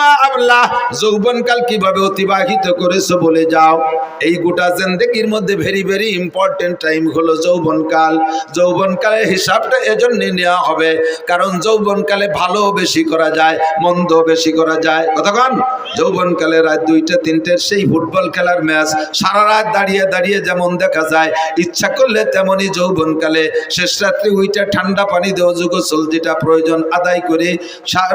ফিমা আবলা, যৌবনকাল কিভাবে অতিবাহিত করেছো বলে যাও। এই গোটা জিন্দেগির মধ্যে ভেরি ভেরি ইম্পর্টেন্ট টাইম হলো যৌবনকাল। যৌবনকালের হিসাবটা এজন্য নেওয়া হবে কারণ যৌবনকালে ভালো বেশি করা যায়, মন্দ বেশি করা যায়। কতক্ষণ? যৌবনকালে রাত 2টা 3টের সেই ফুটবল খেলার ম্যাচ সারা রাত দাঁড়িয়ে দাঁড়িয়ে যেমন দেখা যায়, ইচ্ছা করলে তেমনি যৌবনকালে শেষ রাত্রে উইটা ঠান্ডা পানি দিয়ে অজু গোসল যেটা প্রয়োজন আদায় করে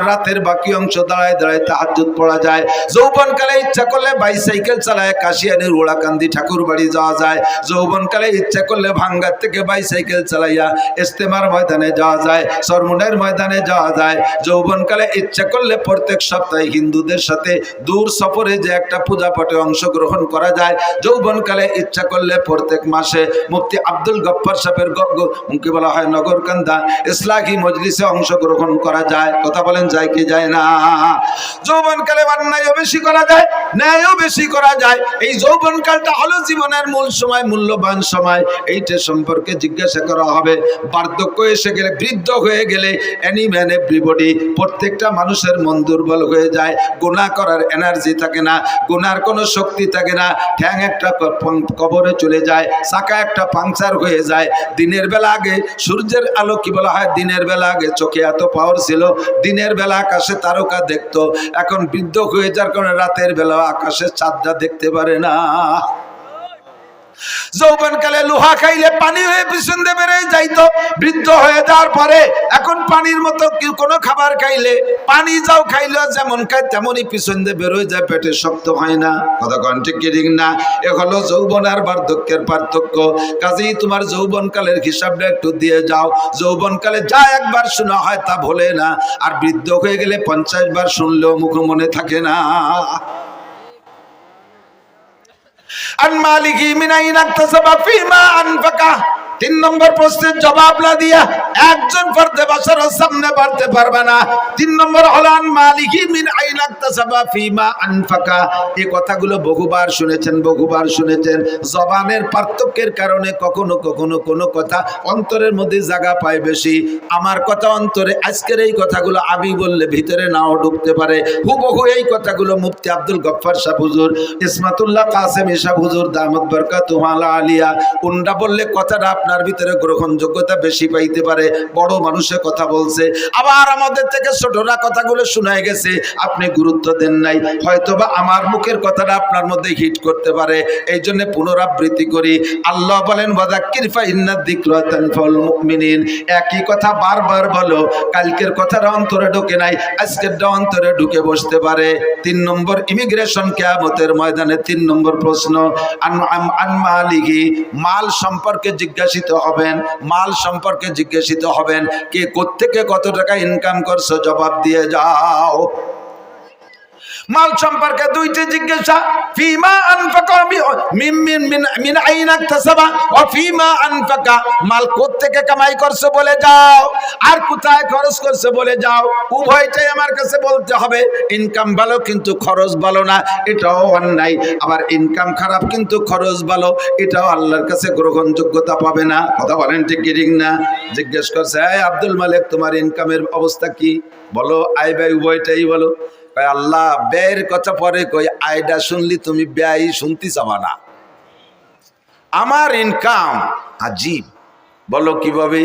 রাতের বাকি অংশ দাঁড়ায় দাঁড়ায় তাহাজ্জুদ পড়া যায়। যৌবনকালে ইচ্ছা করলে বাইসাইকেল চালায় কাশিয়ানির ওড়াকান্দি ঠাকুর বাড়ি যাওয়া যায়। যৌবনকালে ইচ্ছা করলে ভাঙ্গার থেকে বাইসাইকেল চালাইয়া ইস্তেমার ময়দানে যাওয়া যায়, সরমুনের ময়দানে যাওয়া যায়। যৌবনকালে ইচ্ছা করলে প্রত্যেক সপ্তাহে হিন্দুদের সাথে দূর সফরে যে একটা পূজা পাঠে অংশগ্রহণ করা যায়। যৌবনকালে ইচ্ছা করলে প্রত্যেক মাসে মুফতি আব্দুল গফফার সাহেবের মুখে বলা হয় নগরকান্দা ইসলাহি মজলিসে অংশগ্রহণ করা যায়। কথা বলেন, যায় কি যায় না? যৌবনকালে অন্যায়ও বেশি করা যায়, ন্যায়ও বেশি করা যায়। এই যৌবনকালটা হলো জীবনের মূল সময়, মূল্যবান সময়। এইটা সম্পর্কে জিজ্ঞাসা করা হবে। বার্ধক্য এসে গেলে, বৃদ্ধ হয়ে গেলে এনি ম্যান এভরিবডি, প্রত্যেকটা মানুষের মন দুর্বল হয়ে যায়, গুনাহ করার এনার্জি থাকে না, গুনার কোনো শক্তি থাকে না। ঠ্যাং একটা কবরে চলে যায়, চাকা একটা পাংচার হয়ে যায়। দিনের বেলা আগে সূর্যের আলো কি বলা হয়, দিনের বেলা আগে চোখে এত পাওয়ার ছিল, দিনের বেলা আকাশে তারকা দেখতো। এখন বৃদ্ধ হয়ে যাওয়ার কারণে রাতের বেলা আকাশে চাঁদটা দেখতে পারে না। যৌবনকালে লোহা খাইলে পানি হয়ে পিছন দিয়ে বেড়ে যাইতো, বৃদ্ধ হয়ে যাওয়ার পরে এখন পানির মতো কোনো খাবার খাইলে পানি যাও খাইলেও যেমন খায় তেমনই পিছন দিয়ে বেরোয় যায়, পেটে শক্ত হয় না। কথা কন ঠিক কি ঠিক না? এ হলো যৌবন আর বার্ধক্যের পার্থক্য। কাজেই তোমার যৌবনকালের হিসাবটা একটু দিয়ে যাও। যৌবনকালে যা একবার শোনা হয় তা ভোলে না, আর বৃদ্ধ হয়ে গেলে 50 বার শুনলেও মুখ মনে থাকে না। আন মালিকি মিন আইনা ইকতাসাবা ফিমা আনফাকা। 3 নম্বর প্রশ্নের জবাব না দিয়া একজন ফরদে বাশারের সামনে বাড়তে পারবে না। 3 নম্বর হলো আন মালিকি মিন আইনা ইকতাসাবা ফিমা আনফাকা। এই কথাগুলো বহুবার শুনেছেন, বহুবার শুনেছেন। জবানের পার্থক্যের কারণে কখনো কখনো কোনো কথা অন্তরের মধ্যে জায়গা পায় বেশি। আমার কথা অন্তরে আজকের এই কথাগুলো আমি বললে ভিতরে নাও ঢুকতে পারে। হুবহু এই কথাগুলো মুফতি আব্দুল গফফার সাহেব হুজুর, ইসমাতুল্লাহ কাসেম সাহেব হুজুর দামাত বরকাতুহু আলা আলিয়া, উনরা বললে কথাটা আপনার ভিতরে গ্রহণযোগ্যতা বেশি পাইতে পারে। বড় মানুষের কথা বলছে, আবার আমাদের থেকে ছোটরা কথাগুলো শোনায় গেছে, আপনি গুরুত্ব দেন নাই। হয়তোবা আমার মুখের কথাটা আপনার মধ্যে হিট করতে পারে, এই জন্য পুনরাবৃত্তি করি। আল্লাহ বলেন ওয়াযাক্কির ফা ইন্নাদ যিকরা তানফাউল মুমিনিন। একই কথা বারবার বলো, কালকের কথাটা অন্তরে ঢোকে নাই, আজকেরটা অন্তরে ঢুকে বসতে পারে। 3 নম্বর ইমিগ্রেশন কিয়ামতের ময়দানে 3 নম্বর প্রশ্ন, আন মালিহি, মাল সম্পর্কে জিজ্ঞাসিত হবেন, মাল সম্পর্কে জিজ্ঞাসিত হবেন। কে কোত্থেকে কত টাকা ইনকাম করছো, জবাব দিয়ে যাও। মাল সম্পর্কে 2টি জিজ্ঞাসা, ফিমা আনফাকা মিন আইনা ইকতাসাবা ওয়া ফিমা আনফাকা। মাল কোত্থেকে কামাই করছো বলে যাও, আর কোথায় খরচ করছো বলে যাও। উভয়টাই আমার কাছে বলতে হবে। ইনকাম ভালো কিন্তু খরচ ভালো না, এটাও অন্যায়। আবার ইনকাম খারাপ কিন্তু খরচ ভালো, এটাও আল্লাহর কাছে গ্রহণযোগ্যতা পাবে না। কথা বলেন ঠিক কি ঠিক না? জিজ্ঞেস করছে, এই আব্দুল মালিক তোমার ইনকামের অবস্থা কি বলো, আয় ব্যয় উভয়টাই বলো। আল্লাহ ব্যয়ের কথা পরে কই, আয়টা শুনলি তুমি ব্যয় শুনতে চাবা না। আমার ইনকাম আজীব। বলো কিভাবে?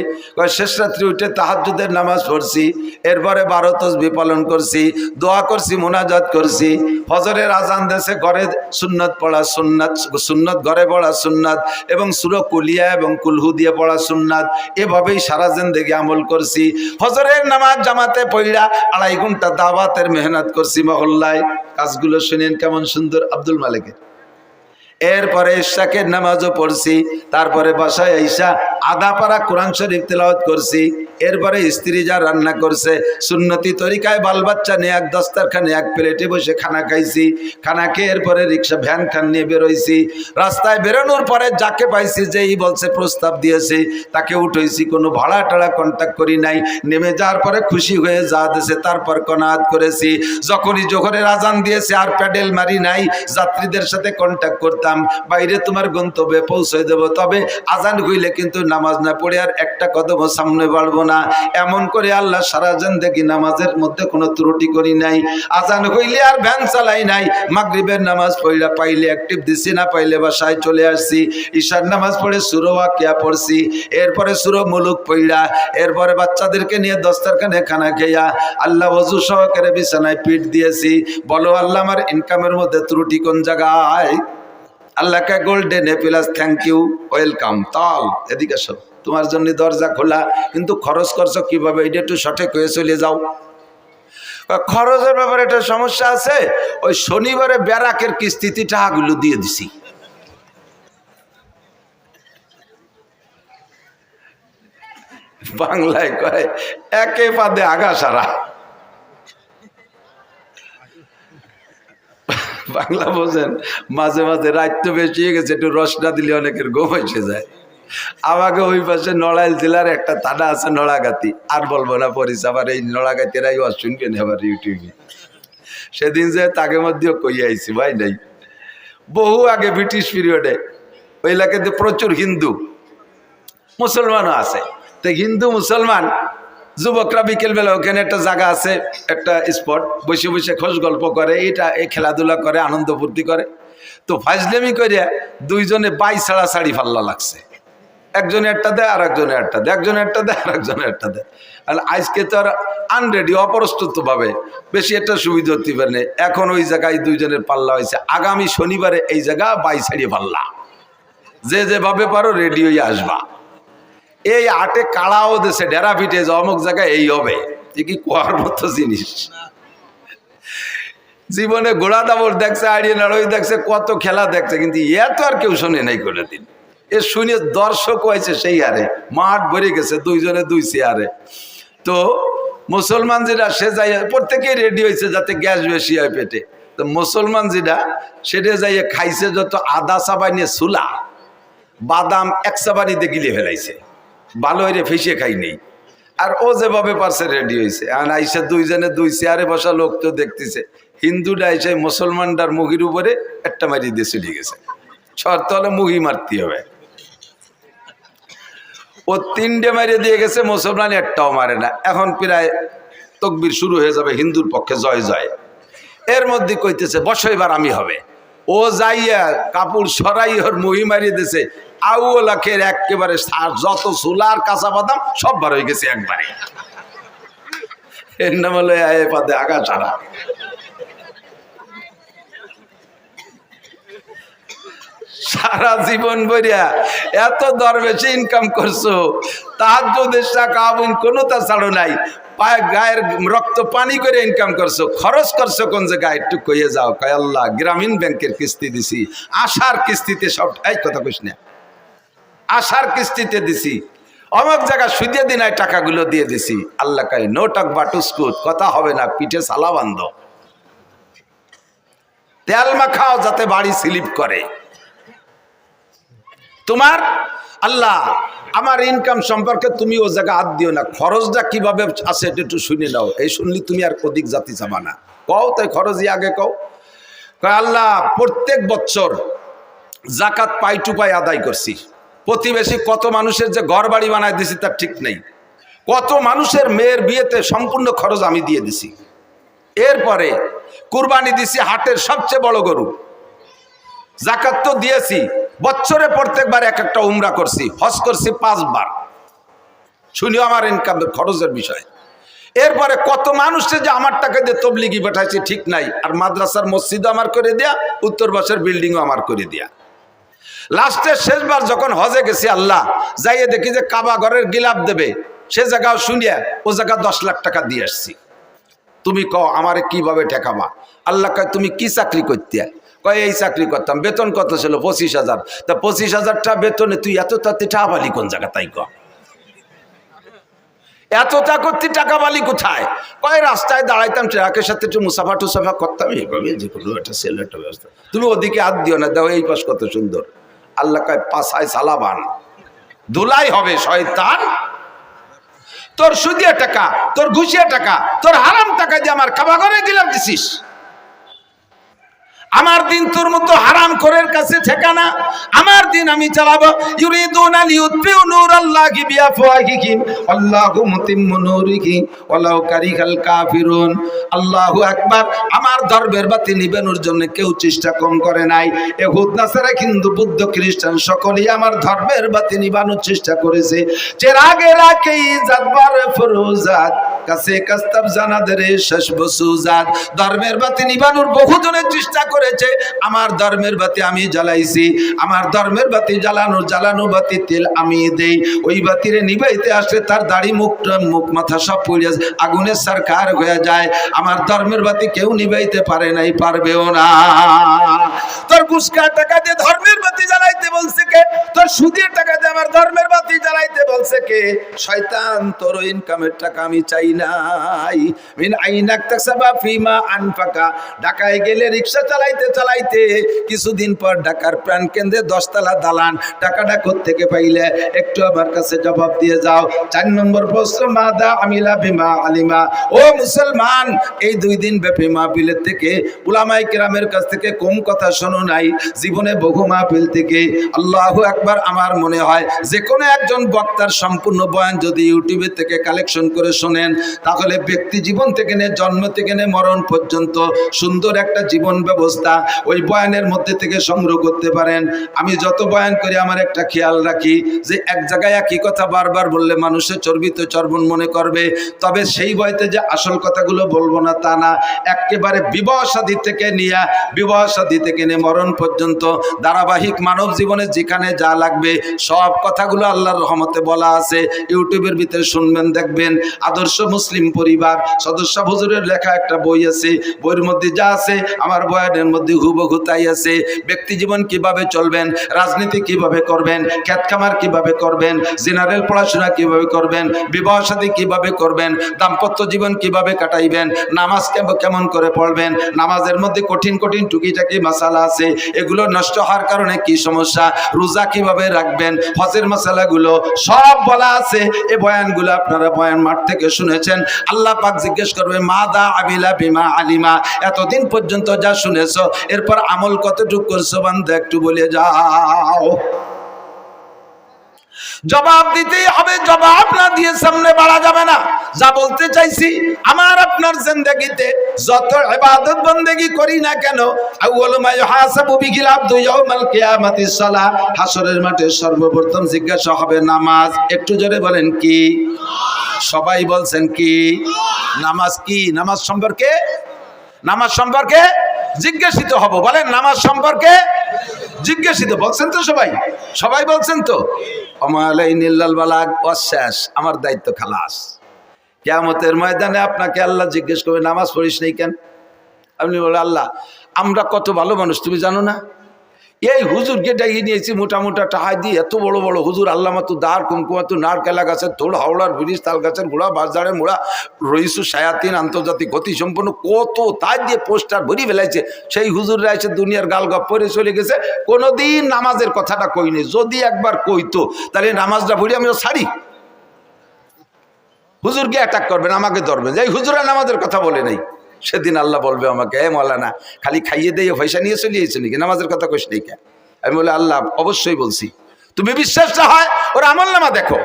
শেষ রাত্রি উঠে তাহাজ্জুদের নামাজ পড়ছি, এরপরে 12 তাসবিহ পালন করছি, দোয়া করছি, মুনাজাত করছি, ফজরের আজান দেশে ঘরে সুন্নত পড়া সুন্নাত, সুন্নত ঘরে পড়া সুন্নাত, এবং সূরা কুলিয়া এবং কুলহু দিয়ে পড়া সুন্নাত। এভাবেই সারা জিন্দেগি আমল করছি। ফজরের নামাজ জামাতে পড়া 2.5 ঘন্টা দাওয়াতের মেহনত করছি মহল্লায়। কাজগুলো শুনেন কেমন সুন্দর আব্দুল মালিকের। এরপরে ইশাকের নামাজও পড়ছি, তারপরে বাসায় আইসা আধা পারা কোরআন শরীফ তেলাওয়াত করছি। এরপরে স্ত্রী যা রান্না করছে সুন্নতি তরিকায় বাল বাচ্চা নিয়ে এক দস্তারখানে এক প্লেটে বসে খানা খাইছি। খানা খেয়ে এরপরে রিক্সা ভ্যান খান নিয়ে বেরোইছি। রাস্তায় বেরোনোর পরে যাকে পাইছি যেই বলছে প্রস্তাব দিয়েছে তাকে উঠেছি, কোনো ভাড়া টাড়া কন্ট্যাক্ট করি নাই। নেমে যাওয়ার পরে খুশি হয়ে যা দিয়েছে তারপর কনাত করেছি। যখনই জোহরের আজান দিয়েছে আর প্যাডেল মারি নাই, যাত্রীদের সাথে কন্ট্যাক্ট করতাম, বাইরে তোমার গন্তব্যে পৌঁছে দেব, তবে আজান হইলে কিন্তু নামাজ না পড়ে আর একটা কদম সামনে বাড়বো না। এমন করে আল্লাহ সারা জিন্দেগি নামাজের মধ্যে কোনো ত্রুটি করি নাই। আজান হইলে আর ভ্যান চালাই নাই। মাগরিবের নামাজ পড়া পাইলে অ্যাক্টিভ দিছি, না পাইলে বাসায় চলে আসছি। ঈশার নামাজ পড়ে সূরা ওয়াকিয়া পড়ছি, এরপরে সূরা মুলুক পড়া, এরপরে বাচ্চাদেরকে নিয়ে দস্তরখানে খানা খেয়া আল্লাহ ওযু সহকারে বিছানায় পিঠ দিয়েছি। বলো আল্লাহ আমার ইনকামের মধ্যে ত্রুটি কোন জায়গায়? আল্লাহকে golden A plus thank you, welcome. তাল এদিকে সব তোমার জন্য দরজা খোলা, কিন্তু খরচ করছো কিভাবে এটা একটু সঠিক হয়ে চলে যাও। খরচের ব্যাপারে একটা সমস্যা আছে। ওই শনিবারে ব্যারাকের কিস্তিতে টাকাগুলো দিয়ে দিছি। বাংলায় কয় একে পাদে আগা সারা। বাংলা বোঝেন? মাঝে মাঝে রাত তো বেশি হয়ে গেছে, একটু রস না দিলে অনেকের ঘুম এসে যায়। আমাকে ওই পাশে নড়াইল জেলার একটা থানা আছে নড়াগাতি, আর বলবো না পরিচয়, আবার এই নড়াগাতিরাই শুনবেন আবার ইউটিউবে। সেদিন যে তাকে মধ্যেও কই আইছি ভাই নাই, বহু আগে ব্রিটিশ পিরিয়ডে ওই এলাকাতে প্রচুর হিন্দু মুসলমানও আছে। তো হিন্দু মুসলমান যুবকরা বিকেলবেলা ওখানে একটা জায়গা আছে, একটা স্পট, বসে বসে খোঁজ গল্প করে, এটা এই খেলাধুলা করে, আনন্দ ফুর্তি করে। তো ফাজলেমি করে দুইজনে বাই ছাড়া শাড়ি ফাল্লা লাগছে। একজনে একটা দেয় আর একজনে একটা দেয়, একজনে একটা দেয় আর একজনে একটা দেয়। আর আজকে তো আর আনরেডি, অপ্রস্তুত ভাবে বেশি একটা সুবিধা হতে পারে। এখন ওই জায়গায় দুইজনের পাল্লা হয়েছে। আগামী শনিবারে এই জায়গা বাই ছাড়িয়ে পাল্লা, যে যেভাবে পারো রেডি হয়ে আসবা। এই আটে কাড়াও দেশে ডেরা পিঠে যে অমুক জায়গায় এই হবে, কি কোয়ার মতো জিনিস। জীবনে ঘোড়া দাবড় দেখছে, আড়িয়ে নাড়ই দেখছে, কত খেলা দেখছে, কিন্তু এত আর কেউ শোনে নাই কোনো দিন। এ শুনে দর্শক হয়েছে সেই হারে, মাঠ ভরে গেছে দুইজনে দুই চেয়ারে। তো মুসলমান যেটা সে যাই প্রত্যেকেই রেডি হয়েছে যাতে গ্যাস বেশি হয় পেটে। তো মুসলমান যেটা সেটা যাইয়ে খাইছে যত আদা চাবাই নিয়ে চুলা, বাদাম এক চাবানিতে গিলে ফেলাইছে, ভালো হয়ে ফেসে খাই নেই। আর ও যেভাবে পারছে রেডি হয়েছে। আর আইসা দুইজনে দুই চেয়ারে বসা লোক তো দেখতেছে। হিন্দুটা এসে মুসলমানটার মুখির উপরে একটা মারি দিয়ে চলে গেছে। শর্ত হলে মুখি মারতে হবে। ও তিনটে মারিয়ে দিয়ে গেছে, মুসলমান একটাও মারে না। এখন প্রায় তকবির শুরু হয়ে যাবে হিন্দুর পক্ষে, জয় জয়। এর মধ্যে কইতেছে বসো এবার আমি হবে। ও যাইয়া কাপড় সরাই ওর মুহি মারিয়ে দিয়েছে। আউলাখের একেবারে যত চুলার কাঁচা বাদাম সব বার হয়ে গেছে একবারে। এর নাম হলো আয়ে পাদে আগা ছাড়া। সারা জীবন বইয়া এত দরবেশে ইনকাম করছো, তাহাজ্জুদের টাকা কোনো তা ছাড়ো নাই, পায়ে গায়ের রক্ত পানি করে ইনকাম করছো। খরচ করছো কোন জায়গায় একটু কইয়ে যাও। কয় আল্লাহ গ্রামীণ ব্যাংকের কিস্তি দিছি, আশার কিস্তিতে সব। এই কথা কইস না, আশার কিস্তিতে দিছি, অমুক জায়গা সুদিয়ে দিন টাকাগুলো দিয়ে দিছি। আল্লাহ কয় নো টক বাটুস্কুট, কথা হবে না, পিঠে সালা বান্ধ, তেল মাখাও যাতে বাড়ি স্লিপ করে। তোমার আল্লাহ আমার ইনকাম সম্পর্কে তুমি ও জায়গা হাত দিও না। খরচটা কিভাবে আছে এটা একটু শুনে নাও। এই শুনলি তুমি আর কদিক জাতি চাবা না। কও তাই খরচই আগে কও। কয় আল্লাহ প্রত্যেক বছর জাকাত পাই টু পাই আদায় করছি। প্রতিবেশী কত মানুষের যে ঘর বাড়ি বানায় দিছি তার ঠিক নেই। কত মানুষের মেয়ের বিয়েতে সম্পূর্ণ খরচ আমি দিয়ে দিছি। এরপরে কুরবানি দিছি হাটের সবচেয়ে বড় গরু। জাকাত তো দিয়েছি, বছরে প্রত্যেকবার এক একটা উমরা করছি, হজ করছি 5 বার। শুনিও আমার ইনকাম খরচের বিষয়। এরপরে কত মানুষে যে আমার টাকা দিয়ে তবলিগি পাঠাইছে ঠিক নাই। আর মাদ্রাসার মসজিদও আমার করে দেয়া, উত্তর বাসের বিল্ডিংও আমার করে দেয়া। লাস্টের শেষবার যখন হজে গেছি, আল্লাহ যাইয়ে দেখি যে কাবা ঘরের গিলাপ দেবে, সে জায়গাও শুনিয়া ও জায়গা 10 লাখ টাকা দিয়ে আসছি। তুমি কও আমারে কিভাবে ঠেকাবা? আল্লাহ কয় তুমি কি চাকরি করতে? কয় এই চাকরি করতাম। বেতন কত ছিল? 25,000। তা 25,000 টাকা বেতনে তুই এত তাতে টাকা বালি কোন জায়গা? তাই ক এতটা করতে টাকা বালি কোথায়? কয় রাস্তায় দাঁড়াইতাম, ট্রাকের সাথে একটু মুসাফা টুসাফা করতাম, এইভাবে যে কোনো একটা সেল একটা ব্যবস্থা। তুমি ওদিকে হাত দিও না, দাও এই পাশ কত সুন্দর। আল্লাহ কয় পাছায় সালাবান, ধুলাই হবে শয়তান। তোর সুদিয়া টাকা, তোর ঘুষিয়া টাকা, তোর হারাম টাকা দিয়ে আমার কাবা ঘরে গিলাপ দিছিস। আমার দিন তোর মতো হারাম করের কাছে ঠিকানা। আমার দিন আমি চালাবো। ইউরিদুনা লিইউতফিউ নূরাল্লাহি বিআফওয়াহিহিম আল্লাহু মুতিম্মু নূরিহি ওয়ালাউ কারিহাল কাফিরুন। আল্লাহু আকবার। আমার ধর্মের বাতি নিবানোর জন্য কেউ চেষ্টা কম করে নাই। ইহুদ নাসারা হিন্দু বৌদ্ধ খ্রিস্টান সকলেই আমার ধর্মের বাতি নিবানোর চেষ্টা করেছে। চেরাগে রাখে জাতবার ফরুজাত কাছে কাস্তাব জানাদরে শেষ বসুজাত। ধর্মের বাতি নিবানোর বহুজনের চেষ্টা করেছে, আমার ধর্মের বাতি আমি জ্বালাইছি। আমার ধর্মের বাতি জ্বালানো বাতি তেল আমি দেই। ওই বাতিরে নিবাইতে আসলে তার দাড়ি মুখ মাথা সব পড়ে আগুনের সরকার হয়ে যায়। আমার ধর্মের বাতি কেউ নিবাইতে পারে নাই, পারবেও না। তোর ঘুষকা টাকা দিয়ে ধর্মের বাতি জ্বালাইতে বলছে কে? তোর সুদের টাকা দিয়ে আমার ধর্মের বাতি জ্বালাইতে বলছে কে? শয়তান, তোর ইনকামের টাকা আমি চাই নাই। মিন আইনাক তাসাবা ফিমা আনফাকা। ঢাকায় গেলে রিকশা চালাইতে চালাইতে কিছুদিন পর ঢাকার প্রাণ কেন্দ্রে 10 তলা দালান। টাকাটা কোত্থেকে পাইলে একটু আমার কাছে জবাব দিয়ে যাও। 4 নম্বর প্রশ্ন, মাদা আমিলা বিমা আলিমা। ও মুসলমান, এই 2 দিন ব্যাপী মাহফিলের থেকে উলামায়ে কেরামের কাছ থেকে কম কথা শোনো নাই। জীবনে বহু মাহফিল থেকে। আল্লাহু আকবার। আমার মনে হয় যে কোনো একজন বক্তার সম্পূর্ণ বয়ান যদি ইউটিউবে থেকে কালেকশন করে শোনেন, তাহলে ব্যক্তি জীবন থেকে নিয়ে জন্ম থেকে নিয়ে মরণ পর্যন্ত সুন্দর একটা জীবন ব্যবস্থা ওই বয়ানের মধ্যে থেকে সংগ্রহ করতে পারেন। আমি যত বয়ান করি আমার একটা খেয়াল রাখি যে এক জায়গায় একই কথা বারবার বললে মানুষের চর্বিত চর্বণ মনে করবে। তবে সেই বয়তে যে আসল কথাগুলো বলবো না তা না। একেবারে বিবাহ শাদী থেকে নিয়ে মরণ পর্যন্ত ধারাবাহিক মানব জীবনে যেখানে যা লাগবে সব কথাগুলো আল্লাহর রহমতে বলা আছে। ইউটিউবের ভিতরে শুনবেন, দেখবেন। আদর্শ মুসলিম পরিবার সদস্য হুজুরের লেখা একটা বই আছে। বইয়ের মধ্যে যা আছে আমার বয়ানের মধ্যে হুবহু তাই আছে। ব্যক্তি জীবন কিভাবে চলবেন, রাজনীতি কিভাবে করবেন, খেত খামার কিভাবে করবেন, জেনারেল পড়াশোনা কিভাবে করবেন, বিবাহ শাদী কিভাবে করবেন, দাম্পত্য জীবন কিভাবে কাটাইবেন, নামাজ কেমন করে পড়বেন, নামাজের মধ্যে কঠিন কঠিন টুকিটাকি মাসালা আছে, এগুলো নষ্ট হওয়ার কারণে কি সমস্যা, রোজা কিভাবে রাখবেন, হজের মাসালাগুলো সব বলা আছে। এই বয়ানগুলো আপনারা বয়ান মাঠ থেকে শুনেছেন। আল্লাহ পাক জিজ্ঞেস করবে, মাদা আমিলা বিমা আলিমা। এতদিন পর্যন্ত যা শুনেছো এরপর আমল কতটুকু করছো বান্দা, একটু বলে যাও। জবাব দিতেই হবে। জবাব না দিয়ে সামনে বাড়া যাবে না। যা বলতে চাইছি, আমার আপনার জিন্দেগিতে যত ইবাদত বন্দেগি করি না কেন, আউয়ালু মা ইউহাসাবু বিহিল আবদু ইয়াউমাল কিয়ামাতিস সালাহ। হাসরের মাঠে সর্বপ্রথম জিজ্ঞাসা হবে নামাজ। একটু জোরে বলেন কি? সবাই বলছেন কি? নামাজ কি? নামাজ সম্পর্কে জিজ্ঞাসিত হব। বলেন নামাজ সম্পর্কে জিজ্ঞাসিত। বলছেন তো সবাই বলছেন তো? আমালাইনিল্লাল বালাগ ওয়াশ। আমার দায়িত্ব খালাস। কিয়ামতের ময়দানে আপনাকে আল্লাহ জিজ্ঞেস করবে নামাজ পড়িস নাই কেন? আপনি বলেন আল্লাহ আমরা কত ভালো মানুষ তুমি জানো না? এই হুজুরকে ডাইয়ে নিয়েছি মোটা মোটা টাহাই দিয়ে, এত বড় বড় হুজুর, আল্লাহ মাতু দাঁড় কুমকুমাতু নারকেলা গাছের তোড়, হাওড়ার ব্রিজ, তাল গাছের গোড়া, বাজারের মোড়া, রইসু সায়াতিন, আন্তর্জাতিক গতি সম্পন্ন কত তাই দিয়ে পোস্টার ভরি ফেলাইছে। সেই হুজুররা এসে দুনিয়ার গালগপ পরে চলে গেছে, কোনোদিন নামাজের কথাটা কইনি। যদি একবার কইতো তাহলে নামাজটা ভরি আমিও ছাড়ি। হুজুরকে অ্যাটাক করবেন, আমাকে ধরবেন, এই হুজুরা নামাজের কথা বলে নাই। সেদিন আল্লাহ বলবে আমাকে, এ মৌলানা খালি খাইয়ে দিয়ে পয়সা নিয়ে চলে এসেছে নাকি, নামাজের কথা কইস নাই কেন? আমি বলে আল্লাহ অবশ্যই বলছি। তুমি বিশ্বাস না হয় ওর আমল নামা দেখো।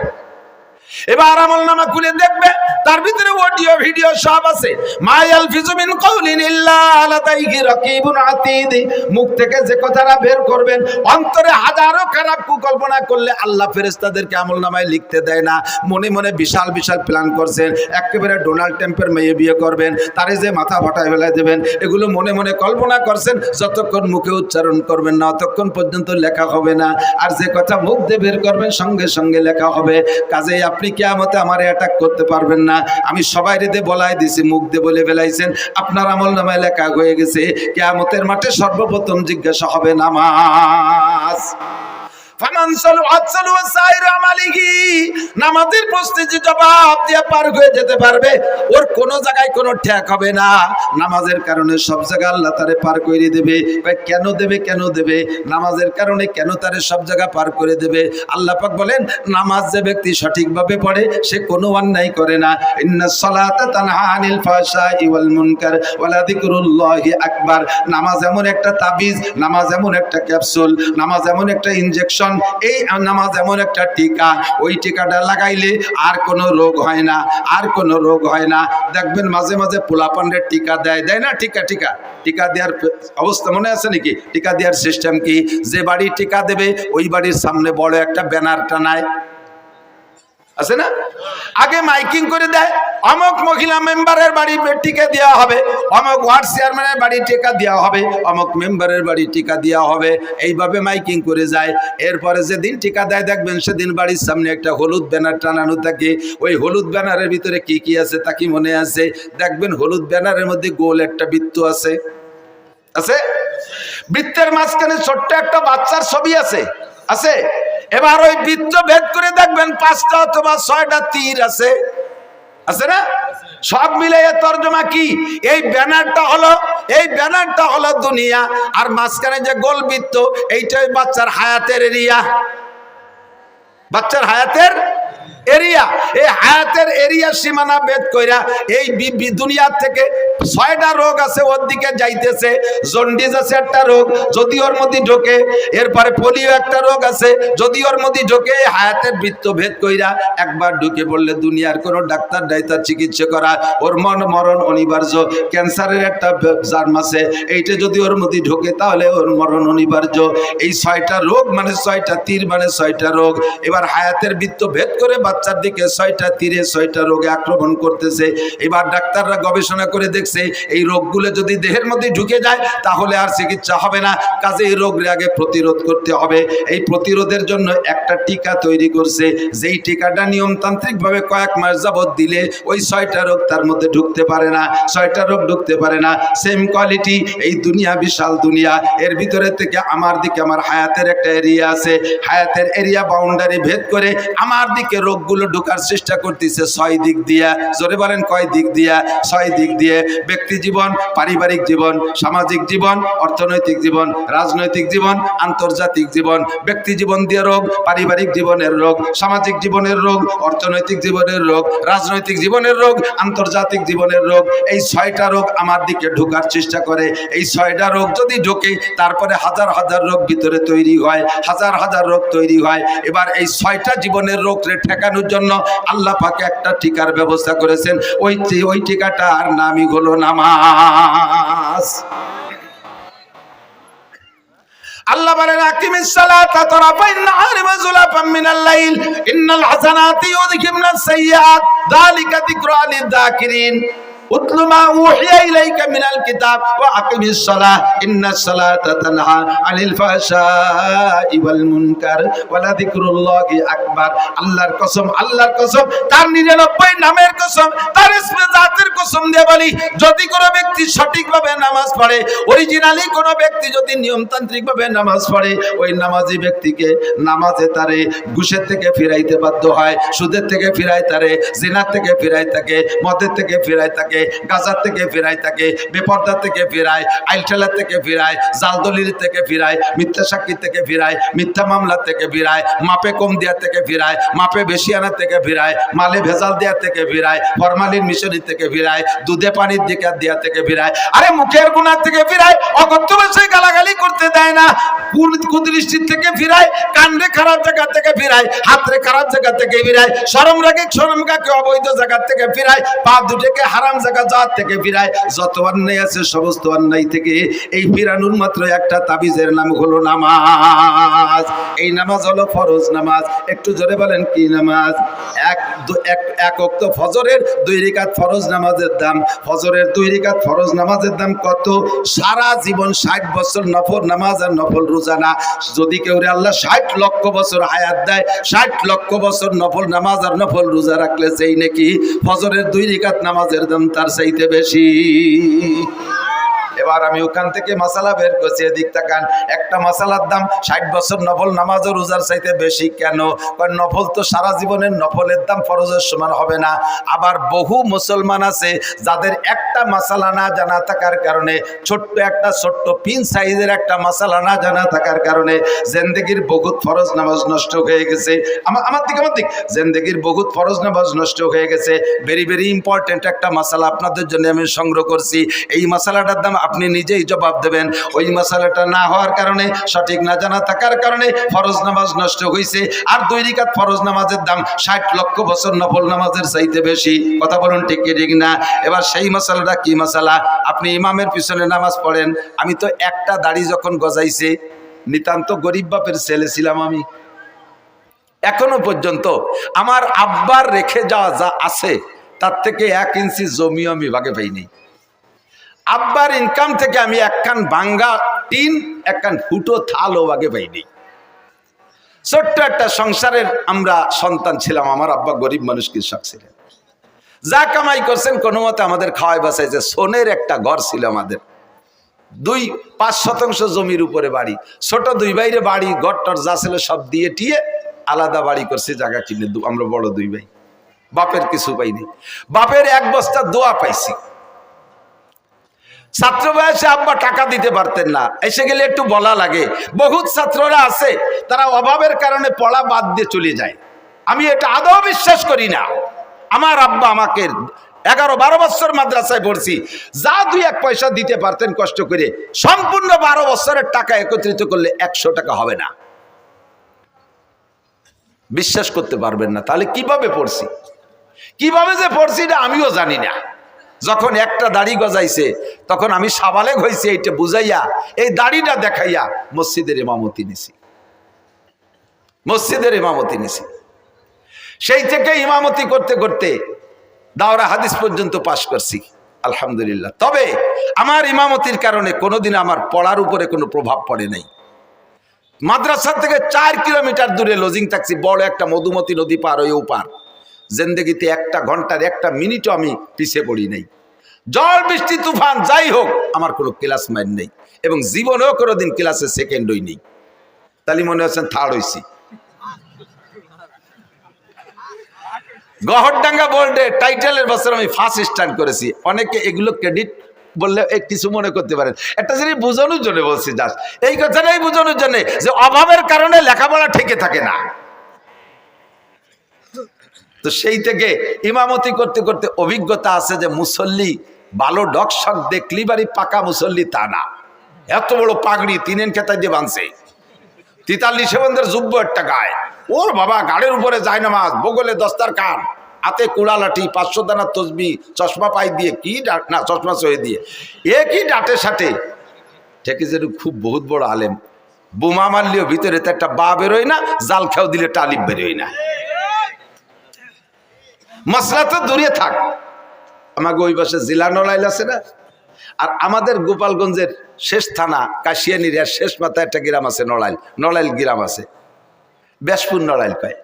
এবার আমল নামা খুলে দেখবে, তার ভিতরে অডিও ভিডিও সব আছে। মায়াল ফিজুমিন কাউলিন ইল্লা লাদাইহি রাকিবুন আতীদ। মুখ থেকে যে কথাটা বের করবেন, অন্তরে হাজারো খারাপ কুকল্পনা করলে আল্লাহ ফেরেশতাদেরকে আমল নামায় লিখতে দেয় না। মনে মনে বিশাল বিশাল প্ল্যান করছেন, একেবারে ডোনাল্ড ট্রাম্পের মেয়ে বিয়ে করবেন, তারে যে মাথা ফাটায় ফেলাই দেবেন, এগুলো মনে মনে কল্পনা করছেন। যতক্ষণ মুখে উচ্চারণ করবেন না ততক্ষণ পর্যন্ত লেখা হবে না। আর যে কথা মুখ দিয়ে বের করবেন সঙ্গে সঙ্গে লেখা হবে। কাজেই আপনি কিয়ামতে আমারে অ্যাটাক করতে পারবেন না। আমি সবাই রেদে বলাই দিছি, মুখ দিয়ে বলে ফেলাইছেন, আপনার আমল নামায় লেখা হয়ে গেছে। কিয়ামতের মাঠে সর্বপ্রথম জিজ্ঞাসা হবে নামাজ। ফামান সালুআত সালুআ সাইর আমালিহি, নামাজের প্রশ্নে যে জবাব দিয়ে পার হয়ে যেতে পারবে, ওর কোনো জায়গায় কোনো ঠেক হবে না। নামাজের কারণে সব জায়গা আল্লাহ তারে পার করে দেবে। কেন দেবে? কেন দেবে? নামাজের কারণে কেন তারে সব জায়গা পার করে দেবে? আল্লাহ পাক বলেন, নামাজ যে ব্যক্তি সঠিকভাবে পড়ে সে কোনো অন্যায় করে না। ইন্নাস সালাতা তানহা আনিল ফাহশাই ওয়াল মুনকার ওয়ালা যিকরুল্লাহি আকবার। নামাজ এমন একটা তাবিজ, নামাজ এমন একটা ক্যাপসুল, নামাজ এমন একটা ইনজেকশন, এই নামাজ এমন একটা টিকা, ওই টিকাটা লাগাইলে আর কোনো রোগ হয় না, আর কোনো রোগ হয় না। দেখবেন মাঝে মাঝে পোলাপানদের টিকা দেয় না? টিকা দেওয়ার অবস্থা মনে আছে নাকি? টিকা দেওয়ার সিস্টেম কি? যে বাড়ি টিকা দেবে ওই বাড়ির সামনে বড় একটা ব্যানার টানায়, আছে না? আগে মাইকিং করে দেয়, অমুক মহিলা মেম্বারের বাড়ি টিকা দেওয়া হবে, অমুক ওয়ার্ড চেয়ারম্যানের বাড়ি টিকা দেওয়া হবে, অমুক মেম্বারের বাড়ি টিকা দেওয়া হবে, এইভাবে মাইকিং করে যায়। এরপরে যেদিন টিকা দেয় দেখবেন সেদিন বাড়ির সামনে একটা হলুদ ব্যানার টানানো থাকে। ওই হলুদ ব্যানারের ভিতরে কি কি আছে তা কি মনে আছে? দেখবেন হলুদ ব্যানারের মধ্যে গোল একটা বৃত্ত আছে, বৃত্তের মাঝখানে ছোট্ট একটা বাচ্চার ছবি আছে। এবার ওই বৃত্ত ভেদ করে দেখবেন 5টা অথবা 6টা তীর আছে না? সব মিলে এর তরজমা কি? এই ব্যানারটা হলো দুনিয়া, আর মাঝখানে যে গোল বৃত্ত এইটাই বাচ্চার হায়াতের এরিয়া, বাচ্চার হায়াতের এরিয়া। এই হায়াতের এরিয়া সীমানা ভেদ কইরা এই দুনিয়ার থেকে 6টা রোগ আছে ওর দিকে যাইতেছে। জন্ডিস আছে একটা রোগ, যদি ওর মধ্যে ঢোকে, এরপরে পোলিও একটা রোগ আছে, যদি ওর মধ্যে ঢোকে, হায়াতের বৃত্ত ভেদ কইরা একবার ঢুকে পড়লে দুনিয়ার কোনো ডাক্তার ডাইতার চিকিৎসা করা ওর মরণ অনিবার্য। ক্যান্সারের একটা জার্ম আছে, এইটা যদি ওর মধ্যে ঢোকে তাহলে ওর মরণ অনিবার্য। এই 6টা রোগ মানে 6টা তীর মানে 6টা রোগ। এবার হায়াতের বৃত্ত ভেদ করে বাচ্চার দিকে 6টা তীরে 6টা রোগে আক্রমণ করতেছে। এবার ডাক্তাররা গবেষণা করে দেখছে এই রোগগুলো যদি দেহের মধ্যে ঢুকে যায় তাহলে আর চিকিৎসা হবে না, কাজে এই রোগের আগে প্রতিরোধ করতে হবে। এই প্রতিরোধের জন্য একটা টিকা তৈরি করছে, যেই টিকাটা নিয়মতান্ত্রিকভাবে কয়েক মাস যাবত দিলে ওই 6টা রোগ তার মধ্যে ঢুকতে পারে না, 6টা রোগ ঢুকতে পারে না। সেম কোয়ালিটি এই দুনিয়া, বিশাল দুনিয়া, এর ভিতরে থেকে আমার দিকে আমার হায়াতের একটা এরিয়া আছে, হায়াতের এরিয়া বাউন্ডারি ভেদ করে আমার দিকে রোগগুলো ঢোকার চেষ্টা করতেছে 6 দিক দিয়া। জোরে বলেন কয় দিক দিয়া? 6 দিক দিয়ে। ব্যক্তি জীবন, পারিবারিক জীবন, সামাজিক জীবন, অর্থনৈতিক জীবন, রাজনৈতিক জীবন, আন্তর্জাতিক জীবন। ব্যক্তি জীবন দিয়ে রোগ, পারিবারিক জীবনের রোগ, সামাজিক জীবনের রোগ, অর্থনৈতিক জীবনের রোগ, রাজনৈতিক জীবনের রোগ, আন্তর্জাতিক জীবনের রোগ। এই 6টা রোগ আমার দিকে ঢোকার চেষ্টা করে। এই 6টা রোগ যদি ঢোকে তারপরে হাজার হাজার রোগ ভিতরে তৈরি হয়, হাজার হাজার রোগ তৈরি হয়। এবার এই 6টা জীবনের রোগকে ঠেকানোর জন্য আল্লাহ পাক একটা টিকার ব্যবস্থা করেছেন। ওই টিকাটার নামই হলো নামাজ। আল্লাহ বলেন, আকিমিস সালাতা তারাফাইন নাহারি ওয়া যুলাফাম মিনাল লাইল ইন্নাল হাসানাতি ইউযহিবনাস সাইয়্যাত যালিকা যিকরা লিয-যাকিরিন। উতলু মা উহিয়া ইলাইকা মিনাল কিতাব ওয়া আকিমিস সালাহ ইন্নাস সালাতা তানহা আনিল ফাহশাই ওয়াল মুনকার ওয়া লাযিকরুল্লাহি আকবার। আল্লাহর কসম, আল্লাহর কসম, তার 99 নামের কসম, তার ইসমে জাতের কসম দিয়ে বলি, যদি কোনো ব্যক্তি সঠিকভাবে নামাজ পড়ে, অরিজিনালি কোনো ব্যক্তি যদি নিয়মতান্ত্রিকভাবে নামাজ পড়ে, ওই নামাজি ব্যক্তিকে নামাজে তারে ঘুষের থেকে ফিরাইতে বাধ্য হয়, সুদের থেকে ফিরায় তারে, জিনার থেকে ফিরায় তাকে, মদের থেকে ফিরায় তাকে, গাজার থেকে ফিরায় তাকে, বেপর্দা থেকে ফিরায়, আইলঠেলা থেকে ফিরায়, জালদলির থেকে ফিরায়, মিথ্যা সাক্ষী থেকে ফিরায়, মিথ্যা মামলা থেকে ফিরায়, মাপে কম দেওয়া থেকে ফিরায়, মাপে বেশি আনা থেকে ফিরায়, মালে ভেজাল দেওয়া থেকে ফিরায়, ফরমালিন মিশরি থেকে ফিরায়, দুধে পানির দিকে দেওয়া থেকে ফিরায়, আরে মুখের গুনাহ থেকে ফিরায়, অকথ্য ভাষায় গালাগালি করতে দেয় না, কুদৃষ্টির থেকে ফিরায়, কান্দে খারাপ জায়গা থেকে ফিরায়, হাতে খারাপ জায়গা থেকে ফিরায়, শরম রাগে অবৈধ জায়গা থেকে ফিরায়, পা দুটোকে হারাম জায়গা যাওয়ার থেকে ফিরায়। যত অন্যায় আছে সমস্ত অন্যায় থেকে এই ফিরানোর মাত্র একটা তাবিজের নাম হলো নামাজ। এই নামাজ হলো ফরজ নামাজ। একটু জোরে বলেন কি নামাজ? এক ওয়াক্ত ফজরের 2 রাকাত ফরজ নামাজের দাম, ফজরের 2 রাকাত ফরজ নামাজের দাম কত? সারা জীবন 60 বছর নফল নামাজ আর নফল রোজা না। যদি কেউ আল্লাহ 60 লক্ষ বছর হায়াত দেয়, 60 লক্ষ বছর নফল নামাজ আর নফল রোজা রাখলে সেই নাকি ফজরের 2 রাকাত নামাজের দাম তার চাইতে বেশি। এবার আমি ওখান থেকে মাসালা বের করছি, এদিক তাকান। একটা মাসালার দাম 60 বছর নফল নামাজ ও রোজার চাইতে বেশি। কেন? কারণ নফল তো সারা জীবনের নফলের দাম ফরজের সমান হবে না। আবার বহু মুসলমান আছে যাদের একটা মাসালা না জানা থাকার কারণে, ছোট্ট পিন সাইজের একটা মাসালা না জানা থাকার কারণে জিন্দেগির বহুত ফরজ নামাজ নষ্ট হয়ে গেছে। আমার দিক জিন্দেগির বহুত ফরজ নামাজ নষ্ট হয়ে গেছে। ভেরি ভেরি ইম্পর্টেন্ট একটা মাসালা আপনাদের জন্য আমি সংগ্রহ করছি। এই মাসালাটার দাম আপনি নিজেই জবাব দেবেন। ওই মাসালাটা না হওয়ার কারণে, সঠিক না জানা থাকার কারণে ফরজ নামাজ নষ্ট হয়েছে। আর 2 রাকাত ফরজ নামাজের দাম 60 লক্ষ বছর নফল নামাজের চাইতে বেশি। কথা বলুন ঠিক কি ঠিক না? এবার সেই মাসালাটা কি মাসালা? আপনি ইমামের পিছনে নামাজ পড়েন। আমি তো একটা দাড়ি যখন গজাইছে, নিতান্ত গরিব বাপের ছেলে ছিলাম আমি। এখনো পর্যন্ত আমার আব্বার রেখে যাওয়া যা আছে তার থেকে 1 ইঞ্চি জমিও আমি ভাগে পাইনি। আব্বার ইনকাম থেকে আমি একখান ভাঙ্গা টিন, একখান ফুটো থালও ভাগে পাইনি। ছোট্ট একটা সংসারের আমরা সন্তান ছিলাম। আমার আব্বা গরিব মানুষ, কৃষক ছিলেন। যা কামাই করছেন কোনো মতে আমাদের খাওয়াই বাঁচাইছে। সোনের একটা ঘর ছিল আমাদের, 2-5 শতাংশ জমির উপরে বাড়ি। ছোট 2 ভাইরে বাড়ি ঘরটর যা ছিল সব দিয়ে টিয়ে আলাদা বাড়ি করছি, জায়গা কিনে। আমরা বড় 2 ভাই, বাপের কিছু পাইনি। বাপের 1 বস্তা দোয়া পাইছি। ছাত্র বয়সে আব্বা টাকা দিতে পারতেন না, এসে গেলে একটু বলা লাগে। বহুত ছাত্ররা আছে তারা অভাবের কারণে পড়া বাদ দিয়ে চলে যায়। আমি এটা আদৌ বিশ্বাস করি না। আমার আব্বা আমাকে 11-12 বছর মাদ্রাসায় পড়ছি, যা 2-1 পয়সা দিতে পারতেন কষ্ট করে, সম্পূর্ণ 12 বছরের টাকা একত্রিত করলে 100 টাকা হবে না। বিশ্বাস করতে পারবেন না। তাহলে কিভাবে পড়ছি, কিভাবে যে পড়ছি এটা আমিও জানি না। যখন একটা দাড়ি গজাইছে তখন আমি সাবালেগ হয়েছি, এইটা বুঝাইয়া এই দাড়িটা দেখাইয়া মসজিদের ইমামতি নিছি। সেই থেকে ইমামতি করতে করতে দাওরা হাদিস পর্যন্ত পাশ করছি, আলহামদুলিল্লাহ। তবে আমার ইমামতির কারণে কোনোদিন আমার পড়ার উপরে কোনো প্রভাব পড়ে নাই। মাদ্রাসা থেকে 4 কিলোমিটার দূরে লজিং থাকছি, বড় একটা মধুমতি নদী পার হয়ে ওপার। জিন্দেগিতে 1 ঘন্টার 1 মিনিটও আমি পিছিয়ে পড়ি নাই। ঝড় বৃষ্টি তুফান যাই হোক আমার কোনো ক্লাস মাইন নেই, এবং জীবনেও কোনোদিন ক্লাসে সেকেন্ড হইনি। তাহলে মনে হচ্ছেন থার্ড হইছি। গহরডাঙ্গা বোর্ডে টাইটেলের বছর আমি ফার্স্ট স্ট্যান্ড করেছি। অনেকে এগুলো ক্রেডিট বললে কিছু মনে করতে পারেন, একটা জিনিস বোঝানোর জন্য বলছি। জাস্ট এই কথাটাই বোঝানোর জন্য যে অভাবের কারণে লেখাপড়া ঠেকে থাকে না। তো সেই থেকে ইমামতি করতে করতে অভিজ্ঞতা আছে যে মুসল্লি ভালো ডকশক দেখলি বাড়ি পাকা মুসল্লি তা না। এত বড় পাগড়ি 3 খেতায় দিয়ে বাঁধছে, 43 বন্ধের যুব্য একটা গায়ে। ওর বাবা গাড়ির উপরে যায় নামাজ, বগলে দস্তার কান, হাতে কুড়া লাঠি, 500 দানা তসবি, চশমা পাই দিয়ে কি না চশমা সয়ে দিয়ে একই ডাটে সাটে ঠেকে যে খুব বহুত বড় আলেম। বোমা মারলেও ভিতরে তো একটা বা বেরোয় না, জাল খেয়াও দিলে টালিব বেরোয় না। মশলা তো দূরে থাক। আমাকে ওই পাশে জেলা নড়াইল আছে না, আর আমাদের গোপালগঞ্জের শেষ থানা কাশিয়ানির শেষ মাথায় একটা গ্রাম আছে নড়াইল গ্রাম আছে, ব্যাসপুর নড়াইল কয়।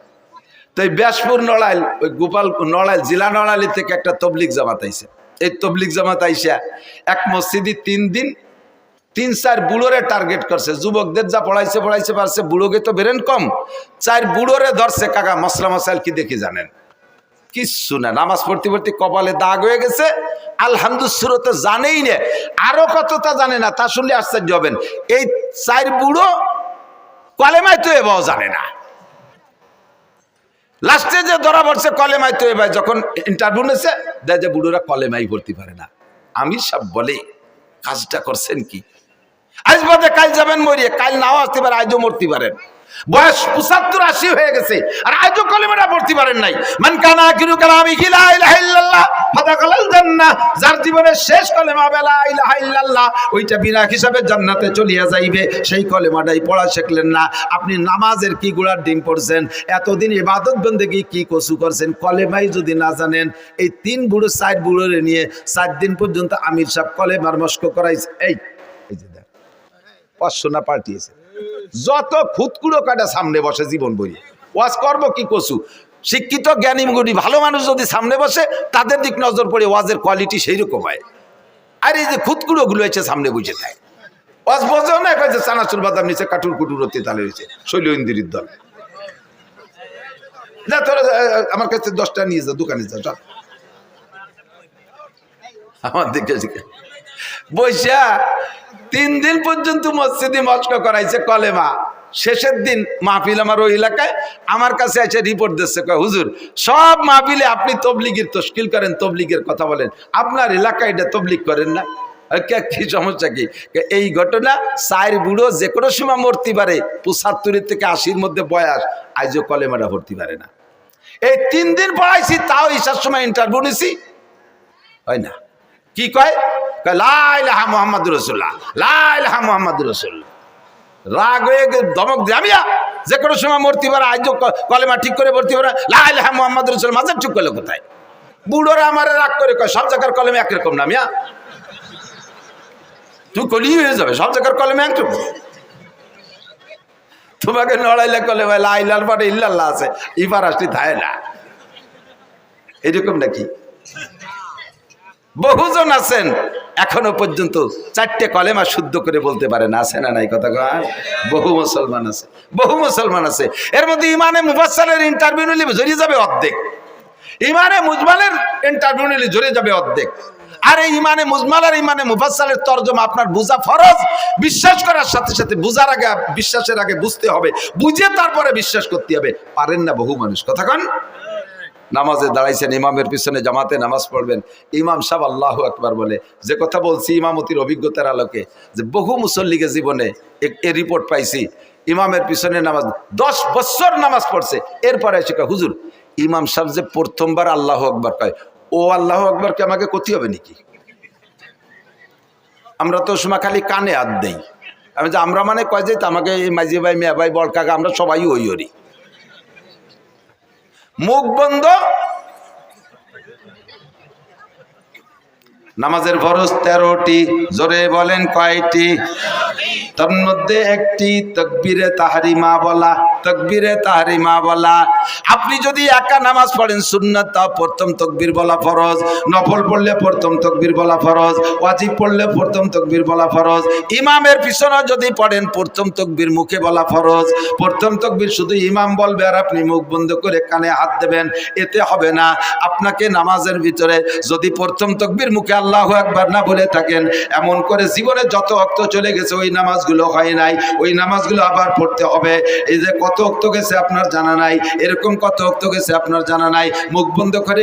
তো এই ব্যাসপুর নড়াইল, ওই গোপাল নড়াইল জেলা নড়াইল থেকে একটা তবলিগ জামাত আইছে। এই তবলিগ জামাত আইসা এক মসজিদে 3 দিন 3-4 বুড়োরে টার্গেট করছে। যুবকদের যা পড়াইছে পারছে, বুড়োকে তো বেরেন কম। 4 বুড়োরে ধরছে। কাকা মশলা মশাইল কি দেখি জানেন? কিচ্ছু না, নামাজ পড়তে পড়তে কপালে দাগ হয়ে গেছে। আলহামদুলিল্লাহ তো জানেই না, আরো কতটা জানে না, তা শুনলে আশ্চর্য হবেন। এই 4 বুড়ো কলেমায় তো এবাও জানে না। লাস্টে যে ধরা পড়ছে কলেমায় তো এবার, যখন ইন্টারভিউ নিয়েছে দেয় যে বুড়োরা কলেমাই পড়তে পারে না। আমি সব বলে কাজটা করছেন কি? আজ বাদে কাল যাবেন মরিয়ে, কাল নাও আসতে পারে, আজও মরতে পারেন। বয়স 75-80 হয়ে গেছে আর আজও কলেমাটা পড়তে পারেন নাই। মান কানা আখিরু কালামিহি লা ইলাহা ইল্লাল্লাহ ফাদাখালাল জান্নাহ। যার জীবনের শেষ কলেমা লা ইলাহা ইল্লাল্লাহ, ওইটা বিনা হিসাবে জান্নাতে চলিয়া যাইবে। সেই কলেমাটাই পড়া শিখলেন না। আপনি নামাজের কি গোড়ার ডিম পড়ছেন, এতদিন ইবাদত বন্দেগী কি কসু করছেন, কলেমাই যদি না জানেন। এই 3 বুড়ো 4 বুড়োরে নিয়ে 4 দিন পর্যন্ত আমির সাহেব কলেমার মস্ক করাইছে। এই যে দেখ 500 না পাঠিয়েছে, যত খুদকুড়ো কাটা সামনে বসে জীবন বই ওয়াজ করবো কি কসু। শিক্ষিত জ্ঞানী গুণী ভালো মানুষ যদি সামনে বসে, তাদের দিক নজর পড়ে ওয়াজের কোয়ালিটি সেই রকম হয়। আর এই যে খুদকুড়ো গুলো এসে সামনে বুঝে থাকে, ওয়াজ বোঝেও না, যে চানাচুর বাদাম নিচে কাটুর কুটুর হতে তালে রয়েছে শৈল ইন্দিরির দল। যা তোরা আমার কাছে 10টা নিয়ে যা, দোকানে যা, চল। আমার দিকে বৈশা 3 দিন পর্যন্ত মসজিদে মস্ক করাইছে কলেমা। শেষের দিন মাহফিল আমার ওই এলাকায়, আমার কাছে এসে রিপোর্ট দিচ্ছে, হুজুর সব মাহফিলে আপনি তবলিগের তশকিল করেন, তবলিগের কথা বলেন, আপনার এলাকায় এটা তবলিগ করেন না। কি সমস্যা কি? এই ঘটনা 4 বুড়ো যে কোনো সময় মরতে পারে, 75 থেকে 80-র মধ্যে বয়স, আজও কলেমাটা ভর্তি পারে না। এই 3 দিন পড়াইছি, তাও ঈশার সময় ইন্টারভিউ নিছি, হয় না। কি কয়? লা ইলাহা মুহাম্মাদুর রাসূলুল্লাহ, লা ইলাহা মুহাম্মাদুর রাসূলুল্লাহ। রাগ হয়ে ধমক দিয়ে, আমি যে কোনো সময় মরতে পারে, আজও কলেমা ঠিক করে ভর্তি পারে, লা ইলাহা মুহাম্মাদুর রাসূলুল্লাহ। মাঝে ঠিক করলে কোথায়? বুড়োরা আমার রাগ করে কয়, সব জায়গার কলেমা একরকম না মিয়া, তুই কলি হয়ে যাবে, সব জায়গার কলেমা একরকম। তোমাকে লড়াইলে কলেমা লা ইলাহার পরে ইল্লাল্লাহ আছে, ইবার আসলে থাকে না, এরকম নাকি? বহুজন আছেন এখনো পর্যন্ত 4টে কলেমা শুদ্ধ করে বলতে পারে না, আছে না নাই কথা কয়? বহু মুসলমান আছে, বহু মুসলমান আছে। এর মধ্যে ইমানে মুফাসসালের ইন্টারভিউ নিলে জড়িয়ে যাবে অর্ধেক, ইমানে মুজমালের ইন্টারভিউ নিলে জড়িয়ে যাবে অর্ধেক। আর এই ইমানে মুজমাল আর ইমানে মুফাসসালের তরজমা আপনার বুঝা ফরজ। বিশ্বাস করার সাথে সাথে বুঝার আগে, বিশ্বাসের আগে বুঝতে হবে, বুঝে তারপরে বিশ্বাস করতে হবে। পারেন না বহু মানুষ, কথা কন। নামাজে দাঁড়াইছেন, ইমামের পিছনে জামাতে নামাজ পড়বেন, ইমাম সাহেব আল্লাহু আকবার বলে, যে কথা বলছি ইমামতির অভিজ্ঞতার আলোকে, যে বহু মুসল্লিকে জীবনে এ রিপোর্ট পাইছি, ইমামের পিছনে নামাজ 10 বছর নামাজ পড়ছে, এরপরে এসে কয়, হুজুর ইমাম সাহেব যে প্রথমবার আল্লাহু আকবার কয়, ও আল্লাহু আকবারকে আমাকে করতে হবে নাকি? আমরা তো সময় খালি কানে হাত দেই। আমি যে আমরা মানে কয় যে আমাকে মাঝি ভাই, মেয়া ভাই, বড় কাকা, আমরা সবাই ওই ওরি। মুখ বন্ধ। নামাজের ফরজ 13টি, জোরে বলেন কয়টি? তার মধ্যে একটি তাকবীরে তাহরিমা বলা, তাকবীরে তাহরিমা বলা। আপনি যদি একা নামাজ পড়েন সুন্নাত, তা প্রথম তাকবীর বলা ফরজ, নফল পড়লে প্রথম তাকবীর বলা ফরজ, ওয়াজিব পড়লে প্রথম তাকবীর বলা ফরজ। ইমামের পিছনে যদি পড়েন প্রথম তাকবীর মুখে বলা ফরজ। প্রথম তাকবীর শুধু ইমাম বলবে আর আপনি মুখ বন্ধ করে কানে হাত দেবেন, এতে হবে না। আপনাকে নামাজের ভিতরে যদি প্রথম তাকবীর মুখে আল্লাহু আকবার না বলে থাকেন, এমন করে জীবনে যত ওয়াক্ত চলে গেছে ওই নামাজগুলো হয় নাই, ওই নামাজগুলো আবার পড়তে হবে। এই যে কত ওয়াক্ত গেছে আপনার জানা নাই, এরকম কত ওয়াক্ত গেছে আপনার জানা নাই, মুখ বন্ধ করে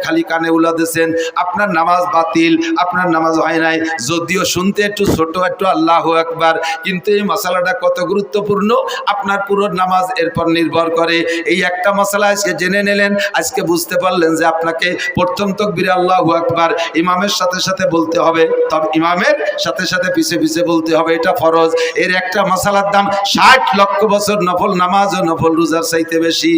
খালি কানে উলা দিয়েছেন, আপনার নামাজ বাতিল, আপনার নামাজ হয় নাই। যদিও শুনতে একটু ছোট, একটু আল্লাহু আকবার, কিন্তু এই মশালাটা কত গুরুত্বপূর্ণ আপনার পুরো নামাজ এরপর নির্ভর করে। এই একটা মশলা আজকে জেনে নিলেন, আজকে বুঝতে পারলেন যে আপনাকে প্রথম তাকবীরে আল্লাহু আকবার ইমামের সাথে সাথে বলতে হবে, তবে ইমামের সাথে সাথে পিছে পিছে বলতে হবে, এটা ফরজ। এর একটা মশালার দাম 60 লক্ষ বছর নফল নামাজ ও নফল রোজার চাইতে বেশি।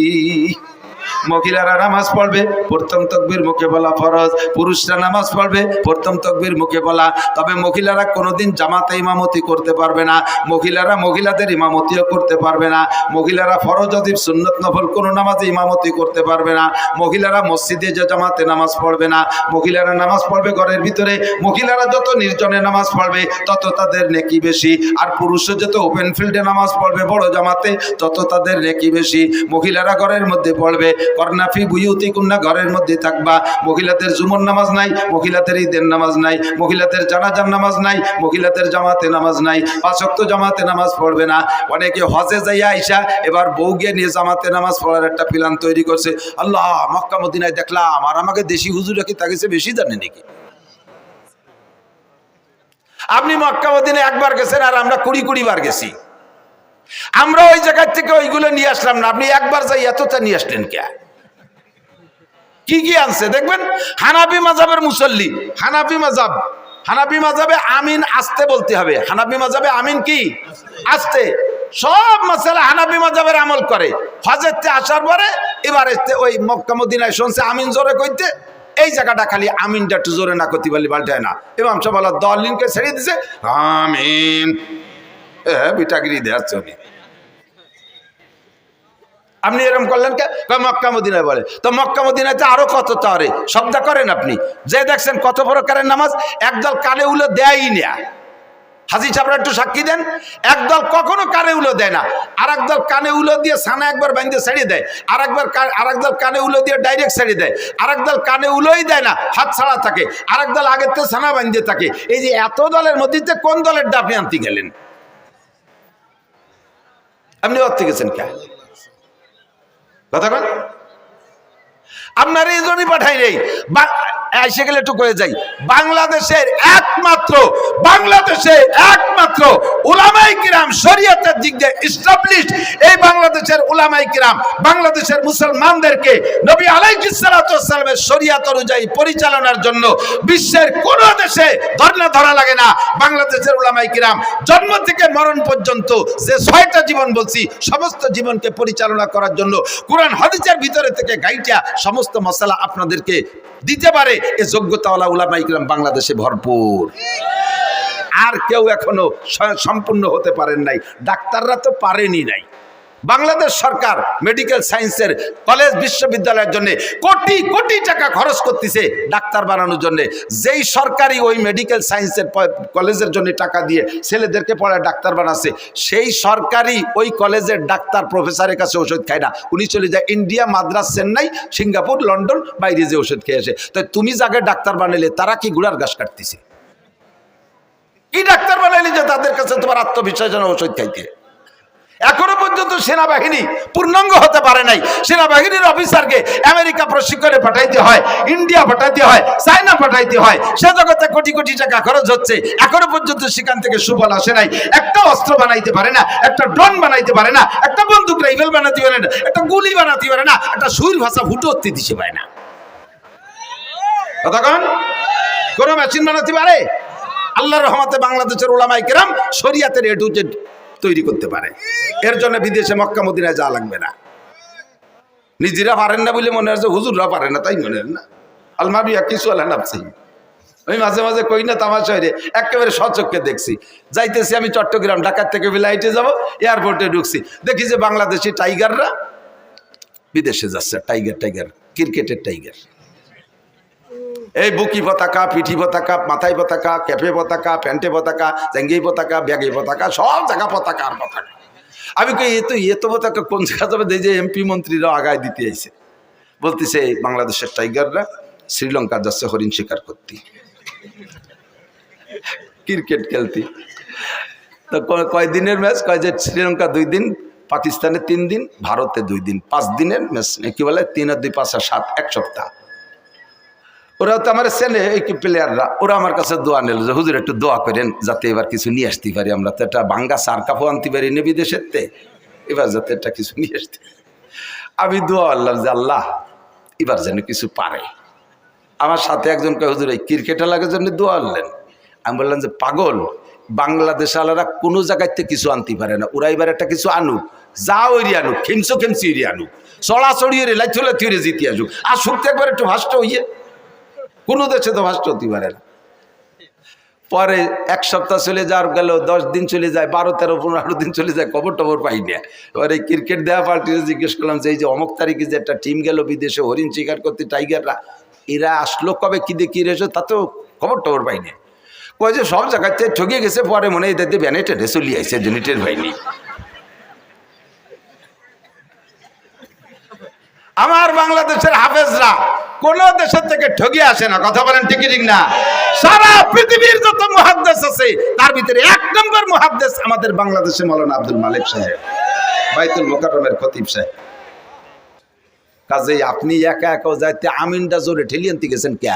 মহিলারা নামাজ পড়বে প্রথম তাকবীর মুখে বলা ফরজ, পুরুষরা নামাজ পড়বে প্রথম তাকবীর মুখে বলা। তবে মহিলারা কোনোদিন জামাতে ইমামতি করতে পারবে না, মহিলারা মহিলাদের ইমামতিও করতে পারবে না, মহিলারা ফরজ ওয়াজিব সুন্নাত নফল কোনো নামাজে ইমামতি করতে পারবে না, মহিলারা মসজিদে যে জামাতে নামাজ পড়বে না, মহিলারা নামাজ পড়বে ঘরের ভিতরে। মহিলারা যত নির্জনে নামাজ পড়বে তত তাদের নেকি বেশি, আর পুরুষও যত ওপেন ফিল্ডে নামাজ পড়বে বড় জামাতে তত তাদের নেকি বেশি। মহিলারা ঘরের মধ্যে পড়বে, করনাফি বুয়ুতিকুন্না, ঘরের মধ্যে থাকবা। মহিলাদের জুমর নামাজ নাই, মহিলাদের ঈদের নামাজ নাই, মহিলাদের জানাজার নামাজ নাই, মহিলাদের জামাতে নামাজ নাই, 5 ওয়াক্ত জামাতে নামাজ পড়বে না। অনেকে হজে যাইয়া আইসা এবার বউকে নিয়ে জামাতে নামাজ পড়ার একটা প্ল্যান তৈরি করছে। আল্লাহ, মক্কা মদিনায় দেখলাম, আর আমাকে দেশি হুজুরা কি তাকে বেশি জানে নাকি? আপনি মক্কা মদিনায় একবার গেছেন আর আমরা 20 বার গেছি। আমরা ওই জায়গা থেকে ওইগুলো নিয়ে আসলাম না, আপনি একবার যাই এতটা নিয়ে আসলেন কে? কি কি আনছে দেখবেন। হানাফি মাযহাবের মুসল্লি, হানাফি মাযহাবে আমিন আস্তে বলতে হবে। হানাফি মাযহাবে আমিন কি আস্তে। সব মাসালা হানাফি মাযহাবের আমল করে। হজেতে আসার পরে এবার ওই মক্কা মদিনায় শুনছে আমিন জোরে কইতে, এই জায়গাটা খালি আমিনটা একটু জোরে না করতে পারলে পাল্টায় না। ইমাম সাহেব আল্লাহ দলিনকে ছেড়ে দিছে, আমিন বিটাগিরি দেওয়ার ছবি। আপনি এরকম করলেন কে? মক্কা মদিনায় বলে। তো মক্কা মদিনাতে আরো কত তারে শব্দ করেন আপনি, যে দেখছেন কত প্রকারের নামাজ। একদল কানে উলো দেয়ই না, হাজি সাহেবরা একটু সাক্ষী দেন। একদল কখনো কানে উলো দেয় না, আর একদল কানে উলো দিয়ে সানা একবার বাইন্ধে ছেড়ে দেয়, আরেকদল কানে উলো দিয়ে ডাইরেক্ট ছেড়ে দেয়, আরেকদল কানে উলোই দেয় না, হাত ছাড়া থাকে, আরেকদল আগের থেকে সানা বাইন্ধে থাকে। এই যে এত দলের মধ্যে কোন দলের ডাফে আনতে গেলেন আপনি? অর্থে গেছেন কে কথা বল? আপনার এই জন্যই পাঠাই নেই। এসে গেলে একটু করে যাই, বাংলাদেশের একমাত্র উলামায়ে কিরাম শরীয়তের দিক দিয়ে এস্টাবলিশড। এই বাংলাদেশের উলামায়ে কিরাম বাংলাদেশের মুসলমানদেরকে নবী আলাইহিস সালাতু ওয়াস সালামের শরীয়ত অনুযায়ী পরিচালনার জন্য বিশ্বের কোন দেশে ধরা লাগে না। বাংলাদেশের উলামায়ে কিরাম জন্ম থেকে মরণ পর্যন্ত যে 6টা জীবন বলছি, সমস্ত জীবনকে পরিচালনা করার জন্য কোরআন হাদিসের ভিতরে থেকে গাইটা সমস্ত মশলা আপনাদেরকে দিতে পারে এই যোগ্যতাওয়ালা উলামায়ে কিরাম বাংলাদেশে ভরপুর। আর কেউ এখনো সম্পূর্ণ হতে পারেন নাই, ডাক্তাররা তো পারেনি নাই। বাংলাদেশ সরকার মেডিকেল সায়েন্সের কলেজ বিশ্ববিদ্যালয়ের জন্য কোটি কোটি টাকা খরচ করতেছে ডাক্তার বানানোর জন্য। যেই সরকারি ওই মেডিকেল সায়েন্সের কলেজের জন্য টাকা দিয়ে ছেলেদেরকে পড়ায় ডাক্তার বানাচ্ছে, সেই সরকারি ওই কলেজের ডাক্তার প্রফেসরের কাছে ওষুধ খায় না, উনি চলে যায় India, Madras, Chennai, Singapore, London, বাইরে যে ওষুধ খেয়ে আসে। তাই তুমি যাকে ডাক্তার বানাইলে তারা কি গুড়ার ঘাস কাটতেছে? কি ডাক্তার বানাইলে যে তাদের কাছে তোমার আত্মবিশ্বাস যেন ওষুধ খাইতে? এখনো পর্যন্ত সেনাবাহিনী পূর্ণাঙ্গ হতে পারে নাই। সেনাবাহিনীর অফিসারকে আমেরিকা প্রশিক্ষণে পাঠাইতে হয়, ইন্ডিয়া পাঠাইতে হয়, চায়না পাঠাইতে হয়, সে জগতে কোটি কোটি টাকা খরচ হচ্ছে, এখনো পর্যন্ত সেখান থেকে সুফল আসে নাই। একটা অস্ত্র বানাইতে পারে না, একটা ড্রোন বানাইতে পারে না, একটা বন্দুক রাইফেল বানাতে পারে না, একটা গুলি বানাতে পারে না, একটা সুর ভাষা ফুটো উঠতে দিতে পারে না। কতক্ষণ কোন মেশিন বানাতে পারে? আল্লাহর রহমতে বাংলাদেশের উলামায়ে কিরাম শরীয়তের এ টু জেড তৈরি করতে পারে। এর জন্য বিদেশে মক্কা মদিনায় যাওয়া লাগবে না। নিজেরা পারেন না বলে মনে হচ্ছে হুজুররা পারে না, তাই মনে হয় না। আলমাবিয়া কিছু আল্লাহ নাফসি। আমি মাঝে মাঝে কই না তামাশা হয়ে একেবারে সচক্ষে দেখছি। যাইতেছি আমি চট্টগ্রাম, ঢাকার থেকে ফ্লাইটে যাব, এয়ারপোর্টে ঢুকছি, দেখি যে বাংলাদেশি টাইগাররা বিদেশে যাচ্ছে। টাইগার ক্রিকেটের টাইগার। এই বুকি পতাকা, পিঠি পতাকা, মাথায় পতাকা, ক্যাপে পতাকা, প্যান্টে পতাকা, জাঙ্গি পতাকা, ব্যাগে পতাকা, সব জায়গা পতাকা আর পতাকা। আমি কই এত পতাকা কোন জায়গা যাবে? যে এমপি মন্ত্রীরা আগায় দিতে আইছে, বলতেছে বাংলাদেশের টাইগাররা শ্রীলঙ্কা যাচ্ছে হরিণ শিকার করতে, ক্রিকেট খেলতে। তো কয়দিনের ম্যাচ? কয় যে শ্রীলঙ্কা 2 দিন, পাকিস্তানে 3 দিন, ভারতে 2 দিন, 5 দিনের ম্যাচ। কি বলে 3 আর 2 5 আর 7, 1 সপ্তাহ। ওরা তো আমার চেনে এই প্লেয়াররা, ওরা আমার কাছে দোয়া নিল যে হুজুর একটু দোয়া করেন যাতে এবার কিছু নিয়ে আসতে পারি। আমরা তো একটা বাঙ্গা সার কাপড় আনতে পারি না বিদেশের তে, এবার যাতে একটা কিছু নিয়ে আসতে। আমি দোয়া আল্লাহ যে আল্লাহ এবার যেন কিছু পারে। আমার সাথে একজন কয় হুজুর এই ক্রিকেটার লাগার জন্য দোয়া আনলেন। আমি বললাম যে পাগল, বাংলাদেশ আলারা কোনো জায়গাতে কিছু আনতে পারে না, ওরা এবার একটা কিছু আনুক, যা ওইরি আনুক, খেমছি ওইরি আনুক, চড়াচড়ি লাইলে থিরে জিতে আসুক, আর শুক্তি একবার একটু ভাষ্ট হইয়ে। কোনো দেশে তো ভাষ্ট হতে পারে না। পরে 1 সপ্তাহ চলে যাওয়ার গেল, 10 দিন চলে যায়, 12, 13, 15 দিন চলে যায়, খবর পাই না। এবার এই ক্রিকেট দেওয়া পার্টিতে জিজ্ঞেস করলাম যে এই যে অমুক তারিখে যে একটা টিম গেল বিদেশে হরিণ শিকার করতে, টাইগাররা, এরা আসলো কবে, কি দিয়ে কি রেসো, তা তো খবর পাই না। কয় যে সব জায়গাতে ঠকিয়ে গেছে, পরে মনে হয় এদের ব্যানে টেনে চলিয়ে আসছে, জেনিটের হয়নি। আমার বাংলাদেশের হাফেজরা কোন দেশের থেকে ঠগিয়ে আসে না, কথা বলেন ঠিক ঠিক না? সারা পৃথিবীর যত মুহাদ্দিস আছে তার ভিতরে 1 নম্বর মুহাদ্দিস আমাদের বাংলাদেশে মাওলানা আব্দুল মালিক সাহেব, বাইতুল মুকাররমের খতিব সাহেব। কাজেই আপনি একা যাইতে আমিনটা জোরে ঠেলিয়ে আনতে গেছেন কে?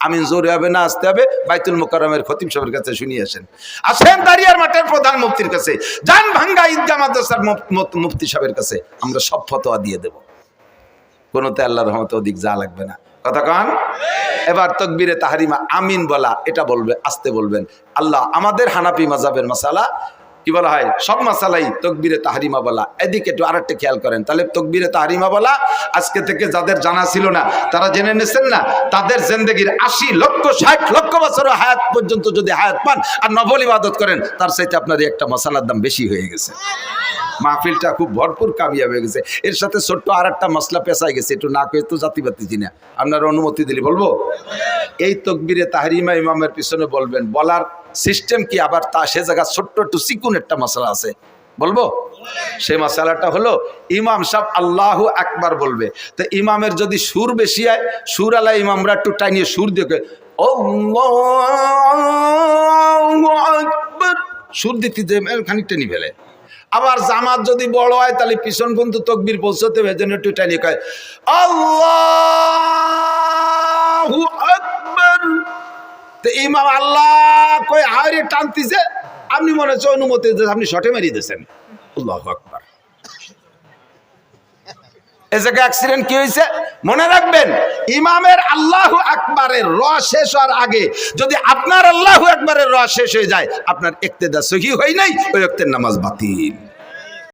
আমিন জোরে হবে না, আসতে হবে বাইতুল মুকাররমের খতিব সাহেবের কাছে শুনিয়ে আসেন দাঁড়িয়ার মাঠের প্রধান মুফতির কাছে, জান ভাঙ্গা ঈদগাহ মাদ্রাসার মুফতি সাহেবের কাছে, আমরা সব ফতোয়া দিয়ে দেব। কোনোতে আল্লাহর রহমতে ওদিক যা লাগবে না, কথা কন। এবার তাকবীরে তাহরিমা আমিন বলা, এটা বলবে, আসতে বলবেন। আল্লাহ আমাদের হানাফি মাযহাবের মাসালা কি বলা হয়, সব মাসালাই তাকবীরে তাহরিমা বলা। এদিকে একটু আরেকটা খেয়াল করেন, তাহলে তাকবীরে তাহরিমা বলা আজকে থেকে যাদের জানা ছিল না তারা জেনে নিছেন না, তাদের জিন্দেগীর 80 লক্ষ 60 লক্ষ বছর হায়াত পর্যন্ত যদি হায়াত পান আর নফল ইবাদত করেন, তার চাইতে আপনার একটা মাসালার দাম বেশি হয়ে গেছে। মাহফিলটা খুব ভরপুর কামিয়াব হয়ে গেছে। এর সাথে ছোট্ট আর একটা মশলা পেঁচাই গেছে, একটু না কয়ে তো জাতিবাতি চিনা। আপনার অনুমতি দিলে বলবো? এই তকবিরে তাহরিমা ইমামের পিছনে বলবেন, বলার সিস্টেম কি, আবার তা সে জায়গা ছোট্ট একটু চিকুন একটা মশলা আছে, বলবো? সেই মশালাটা হলো ইমাম সাহেব আল্লাহু আকবার বলবে, তো ইমামের যদি সুর বেশি হয়, সুর আলা ইমামরা একটু টাইনিয়ে সুর দিয়ে সুর দিতে খানিকটা নি ফেলে। আবার জামাত যদি বড় হয় তাহলে পিছন পর্যন্ত তকবির পৌঁছতে ভেজনে একটু টাইনিয়ে কয় আল্লাহু আকবার। তো ইমাম আল্লাহ কই হারে টানতিছে, আপনি মনে হচ্ছে অনুমতি দিয়েছেন, আপনি শটে মারিয়ে দিয়েছেন। আল্লাহু আকবার। এই জায়গায় অ্যাক্সিডেন্ট কি হয়েছে মনে রাখবেন, ইমামের আল্লাহু আকবারের র শেষ হওয়ার আগে যদি আপনার আল্লাহু আকবারের র শেষ হয়ে যায়, আপনার ইক্তেদা সহি হয় নাই, ওই ওয়াক্তের নামাজ বাতিল।